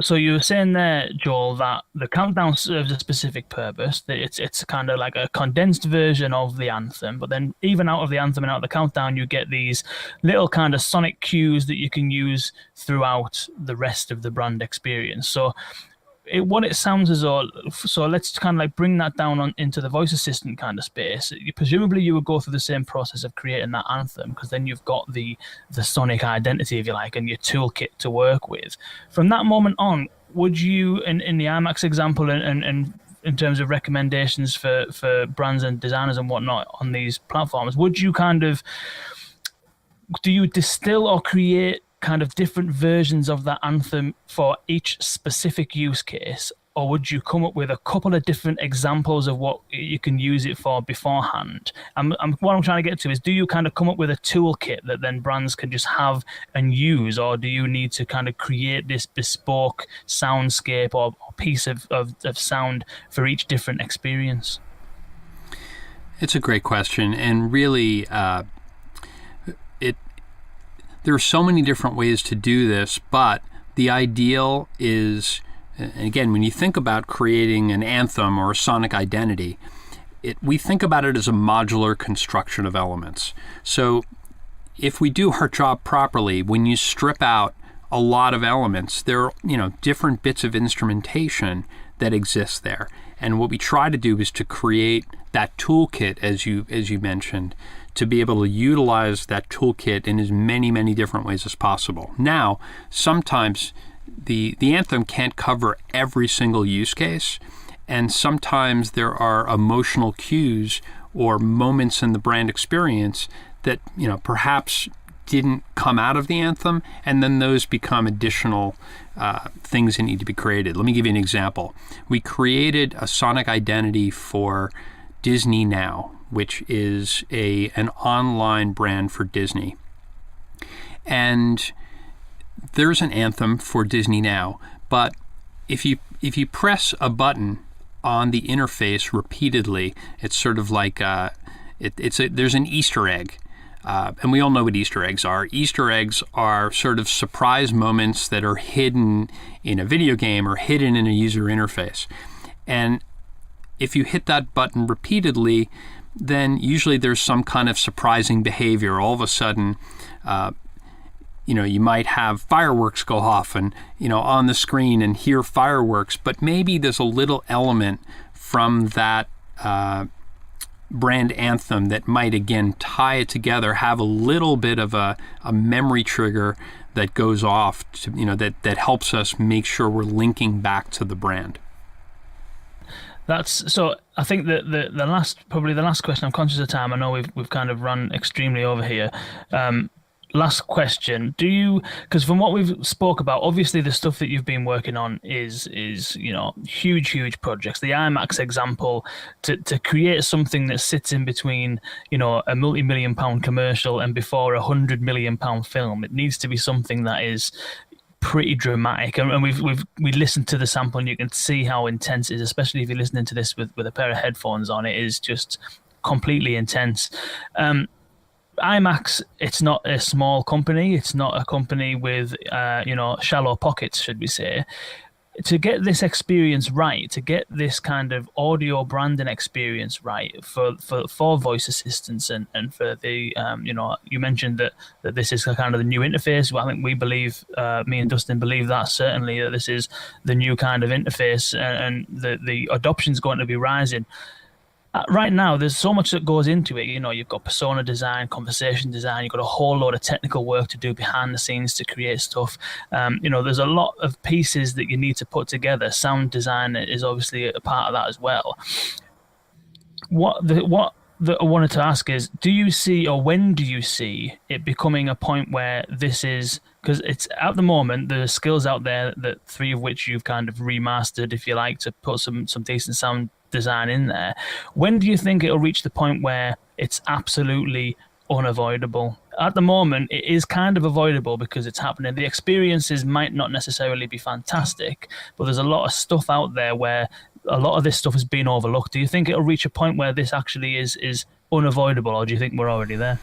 So you were saying there, Joel, that the countdown serves a specific purpose. That it's kind of like a condensed version of the anthem. But then even out of the anthem and out of the countdown, you get these little kind of sonic cues that you can use throughout the rest of the brand experience. So what it sounds as though, so let's kind of like bring that down into the voice assistant kind of space. Presumably you would go through the same process of creating that anthem, because then you've got the sonic identity, if you like, and your toolkit to work with. From that moment on, would you, in the IMAX example, and in terms of recommendations for brands and designers and whatnot on these platforms, would you do you distill or create kind of different versions of that anthem for each specific use case, or would you come up with a couple of different examples of what you can use it for beforehand? What I'm trying to get to is, do you kind of come up with a toolkit that then brands can just have and use, or do you need to kind of create this bespoke soundscape or piece of sound for each different experience? It's a great question, and really there are so many different ways to do this, but the ideal is, again, when you think about creating an anthem or a sonic identity, we think about it as a modular construction of elements. So if we do our job properly, when you strip out a lot of elements, there are different bits of instrumentation that exist there. And what we try to do is to create that toolkit, as you mentioned, to be able to utilize that toolkit in as many, many different ways as possible. Now, sometimes the anthem can't cover every single use case, and sometimes there are emotional cues or moments in the brand experience that perhaps didn't come out of the anthem, and then those become additional things that need to be created. Let me give you an example. We created a sonic identity for Disney Now, which is an online brand for Disney. And there's an anthem for Disney Now, but if you press a button on the interface repeatedly, it's sort of like there's an Easter egg. And we all know what Easter eggs are. Easter eggs are sort of surprise moments that are hidden in a video game or hidden in a user interface. And if you hit that button repeatedly, then usually there's some kind of surprising behavior. All of a sudden, you might have fireworks go off and, on the screen and hear fireworks, but maybe there's a little element from that brand anthem that might, again, tie it together, have a little bit of a memory trigger that goes off, to, that helps us make sure we're linking back to the brand. That's so. I think that the last question. I'm conscious of time. I know we've kind of run extremely over here. Last question. Because from what we've spoke about, obviously the stuff that you've been working on is huge projects. The IMAX example, to create something that sits in between a multi-million-pound commercial and before £100 million film, it needs to be something that is pretty dramatic, and we listened to the sample and you can see how intense it is, especially if you're listening to this with a pair of headphones on. It is just completely intense. IMAX, it's not a small company, it's not a company with shallow pockets, should we say. To get this experience right, to get this kind of audio branding experience right for voice assistants and for the you mentioned that this is kind of the new interface. Well, I think we believe, me and Dustin believe that certainly, that this is the new kind of interface, and the adoption is going to be rising. Right now, there's so much that goes into it. You know, you've got persona design, conversation design, you've got a whole load of technical work to do behind the scenes to create stuff. You know, there's a lot of pieces that you need to put together. Sound design is obviously a part of that as well. What I wanted to ask is, do you see, or when do you see it becoming a point where this is, because it's at the moment, there's skills out there that 3 of which you've kind of remastered, if you like, to put some decent sound design in there. When do you think it'll reach the point where it's absolutely unavoidable? At the moment, it is kind of avoidable because it's happening. The experiences might not necessarily be fantastic, but there's a lot of stuff out there where a lot of this stuff has been overlooked. Do you think it'll reach a point where this actually is unavoidable, or do you think we're already there?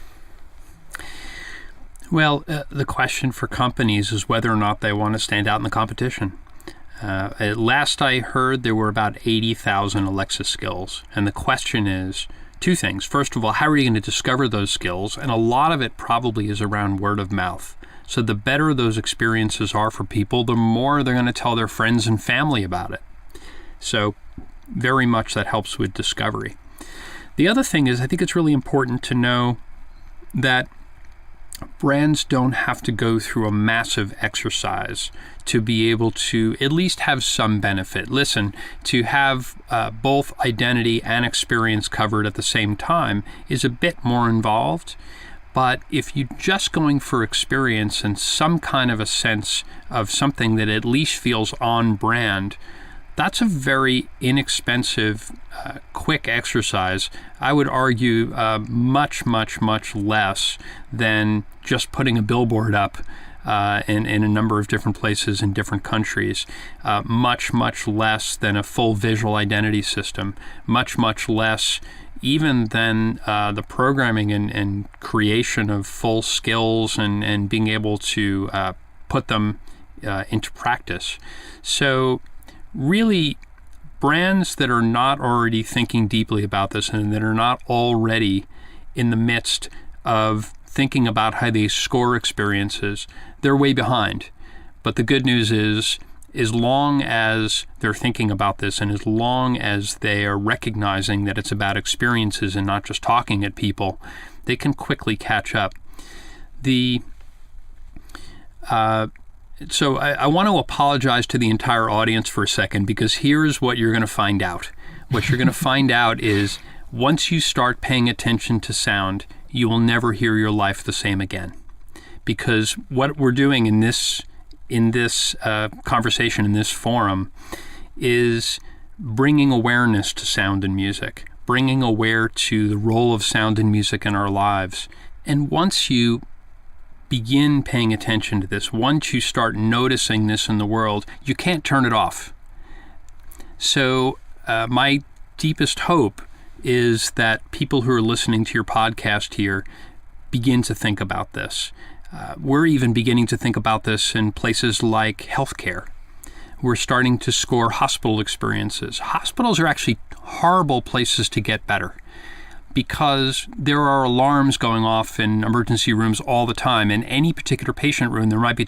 Well, the question for companies is whether or not they want to stand out in the competition. Last I heard, there were about 80,000 Alexa skills. And the question is 2 things. First of all, how are you going to discover those skills? And a lot of it probably is around word of mouth. So the better those experiences are for people, the more they're going to tell their friends and family about it. So very much that helps with discovery. The other thing is, I think it's really important to know that brands don't have to go through a massive exercise to be able to at least have some benefit. Listen, to have both identity and experience covered at the same time is a bit more involved. But if you're just going for experience and some kind of a sense of something that at least feels on brand, that's a very inexpensive, quick exercise. I would argue much, much, much less than just putting a billboard up in a number of different places in different countries. Much, much less than a full visual identity system. Much, much less even than the programming and creation of full skills and being able to put them into practice. So really, brands that are not already thinking deeply about this and that are not already in the midst of thinking about how they score experiences, they're way behind. But the good news is, as long as they're thinking about this and as long as they are recognizing that it's about experiences and not just talking at people, they can quickly catch up. So I want to apologize to the entire audience for a second, because here's what you're going to find out. What you're going to find out is once you start paying attention to sound, you will never hear your life the same again. Because what we're doing in this conversation, in this forum, is bringing awareness to sound and music, bringing aware to the role of sound and music in our lives. And once you begin paying attention to this, once you start noticing this in the world, you can't turn it off. So my deepest hope is that people who are listening to your podcast here begin to think about this. We're even beginning to think about this in places like healthcare. We're starting to score hospital experiences. Hospitals are actually horrible places to get better, because there are alarms going off in emergency rooms all the time. In any particular patient room, there might be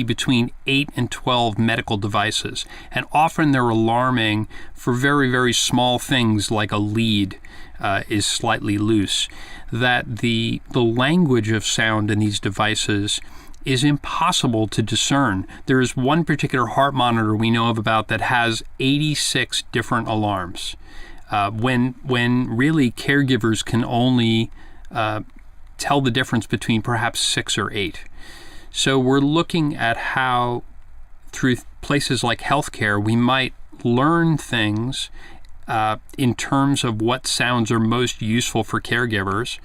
between 8 and 12 medical devices. And often they're alarming for very, very small things, like a lead is slightly loose. That the language of sound in these devices is impossible to discern. There is one particular heart monitor we know of about that has 86 different alarms. When really caregivers can only tell the difference between perhaps 6 or 8. So we're looking at how, through places like healthcare, we might learn things in terms of what sounds are most useful for caregivers,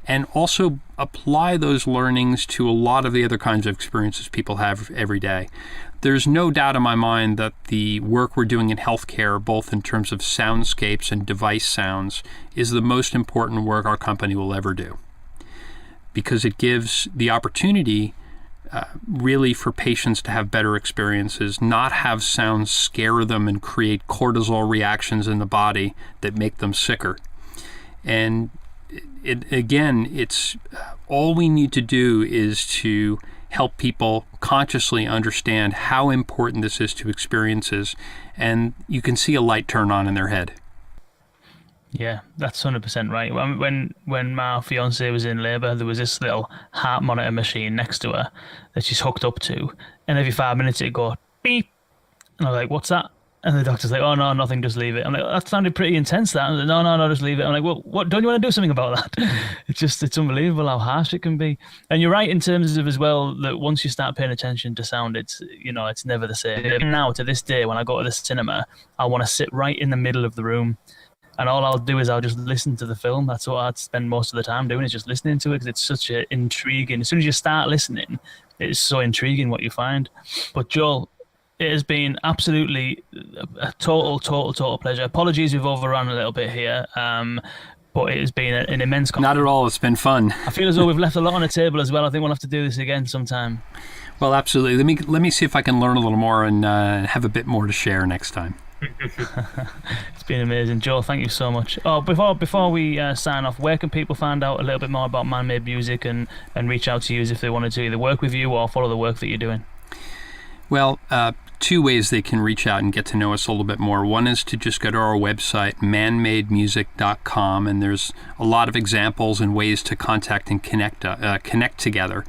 and also apply those learnings to a lot of the other kinds of experiences people have every day. There's no doubt in my mind that the work we're doing in healthcare, both in terms of soundscapes and device sounds, is the most important work our company will ever do, because it gives the opportunity really for patients to have better experiences, not have sounds scare them and create cortisol reactions in the body that make them sicker. And it's all we need to do is to help people consciously understand how important this is to experiences, and you can see a light turn on in their head. Yeah, that's 100% right. When my fiance was in labour, there was this little heart monitor machine next to her that she's hooked up to, and every 5 minutes it'd go beep, and I was like, "What's that?" And the doctor's like, "Oh no, nothing, just leave it." I'm like, "That sounded pretty intense." That, and like, no, just leave it. I'm like, "Well, what? Don't you want to do something about that?" It's unbelievable how harsh it can be. And you're right in terms of as well that once you start paying attention to sound, it's never the same. Even now, to this day, when I go to the cinema, I want to sit right in the middle of the room. And all I'll do is I'll just listen to the film. That's what I'd spend most of the time doing, is just listening to it, because it's such a intriguing. As soon as you start listening, it's so intriguing what you find. But Joel, it has been absolutely a total pleasure. Apologies, we've overrun a little bit here, but it has been an immense. Not at all. It's been fun. I feel as though we've left a lot on the table as well. I think we'll have to do this again sometime. Well, absolutely. Let me see if I can learn a little more and have a bit more to share next time. It's been amazing. Joel, thank you so much. Oh, before we sign off, where can people find out a little bit more about Man-Made Music and reach out to you if they wanted to either work with you or follow the work that you're doing? Well, two ways they can reach out and get to know us a little bit more. One is to just go to our website, manmademusic.com, and there's a lot of examples and ways to contact and connect together.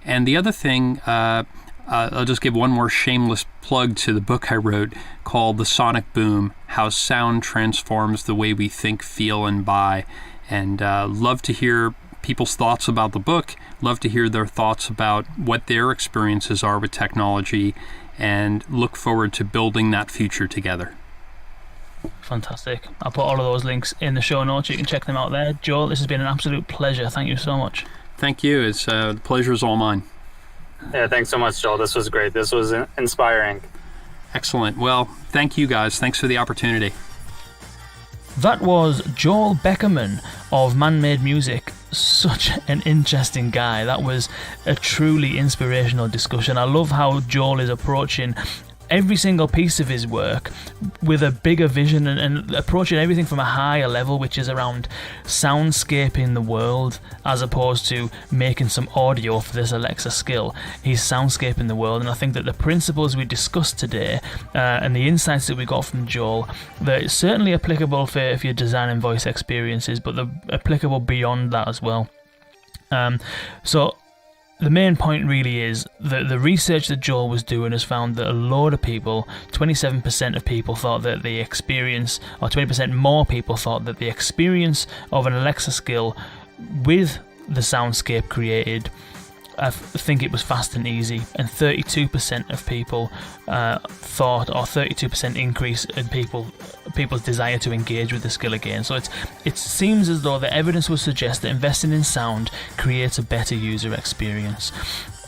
And the other thing, I'll just give one more shameless plug to the book I wrote called The Sonic Boom: How Sound Transforms the Way We Think, Feel, and Buy. And love to hear people's thoughts about the book, love to hear their thoughts about what their experiences are with technology, and look forward to building that future together. Fantastic. I'll put all of those links in the show notes. You can check them out there. Joel, this has been an absolute pleasure. Thank you so much. Thank you. The pleasure is all mine. Yeah, thanks so much, Joel. This was great. This was inspiring. Excellent. Well, thank you guys. Thanks for the opportunity. That was Joel Beckerman of Man-Made Music. Such an interesting guy. That was a truly inspirational discussion. I love how Joel is approaching every single piece of his work with a bigger vision and approaching everything from a higher level, which is around soundscaping the world as opposed to making some audio for this Alexa skill. He's soundscaping the world, and I think that the principles we discussed today and the insights that we got from Joel, they're certainly applicable for if you're designing voice experiences, but they're applicable beyond that as well. So the main point really is that the research that Joel was doing has found that a load of people, 27% of people thought that the experience, or 20% more people thought that the experience of an Alexa skill with the soundscape created, I think it was fast and easy, and 32% of people thought, or 32% increase in people's desire to engage with the skill again. So it seems as though the evidence would suggest that investing in sound creates a better user experience.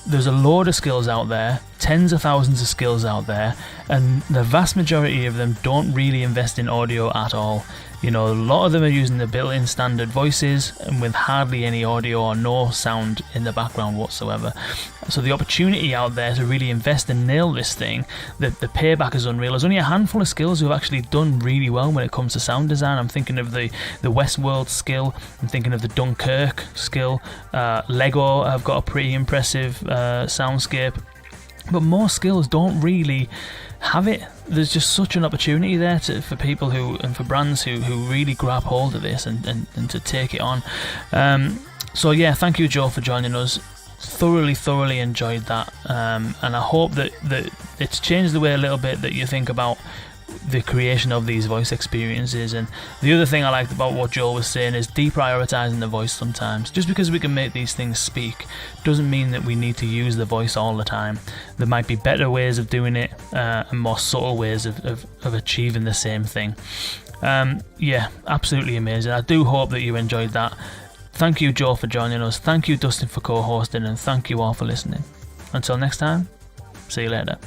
There's a load of skills out there, tens of thousands of skills out there, and the vast majority of them don't really invest in audio at all. You know, a lot of them are using the built-in standard voices and with hardly any audio or no sound in the background whatsoever. So the opportunity out there to really invest and nail this thing, the payback is unreal. There's only a handful of skills who have actually done really well when it comes to sound design. I'm thinking of the Westworld skill, I'm thinking of the Dunkirk skill, Lego have got a pretty impressive soundscape, but more skills don't really have it. There's just such an opportunity there for people and for brands who really grab hold of this and to take it on. So yeah, thank you, Joe, for joining us. Thoroughly enjoyed that, and I hope that it's changed the way a little bit that you think about the creation of these voice experiences. And the other thing I liked about what Joel was saying is deprioritizing the voice sometimes. Just because we can make these things speak doesn't mean that we need to use the voice all the time. There might be better ways of doing it and more subtle ways of achieving the same thing. Yeah, absolutely amazing. I do hope that you enjoyed that. Thank you, Joel, for joining us. Thank you, Dustin, for co-hosting, and thank you all for listening. Until next time, see you later.